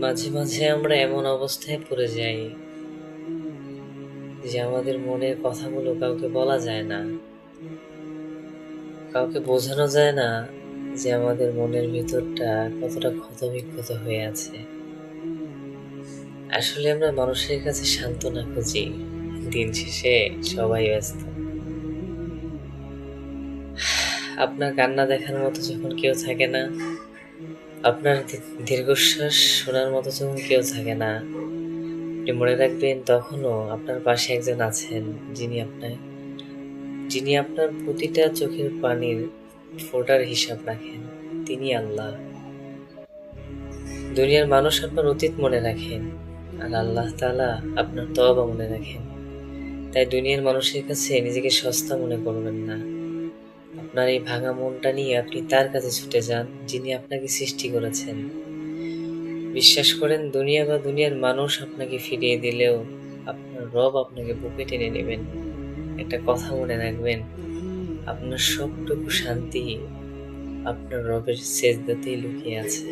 মাঝে মাঝে আমরা এমন অবস্থায় পড়ে যাই যে আমাদের মনের কথাগুলো কাউকে বলা যায় না, কাউকে বোঝানো যায় না যে আমাদের মনের ভিতরটা কতটা ক্ষতবিক্ষত হয়ে আছে। আসলে আমরা মানুষের কাছে সান্ত্বনা খুঁজি, দিন শেষে সবাই ব্যস্ত। আপনার কান্না দেখার মতো যখন কেউ থাকে না, আপনার দীর্ঘশ্বাস শোনার মতো যখন কেউ থাকে না, আপনি মনে রাখবেন তখনও আপনার পাশে একজন আছেন, যিনি আপনার প্রতিটা চোখের পানির ফোঁটার হিসাব রাখেন। তিনি আল্লাহ। দুনিয়ার মানুষ আপনার অতীত মনে রাখেন, আর আল্লাহ তাআলা আপনার তওবা মনে রাখেন। তাই দুনিয়ার মানুষের কাছে নিজেকে সস্তা মনে করবেন না। আপনার এই ভাঙা মনটা নিয়ে আপনি তার কাছে ছুটে যান, যিনি আপনাকে সৃষ্টি করেছেন। বিশ্বাস করেন, দুনিয়া বা দুনিয়ার মানুষ আপনাকে ফিরিয়ে দিলেও আপনার রব আপনাকে বুকে টেনে নেবেন। একটা কথা মনে রাখবেন, আপনার সবটুকু শান্তি আপনার রবের সেজদাতেই লুকিয়ে আছে।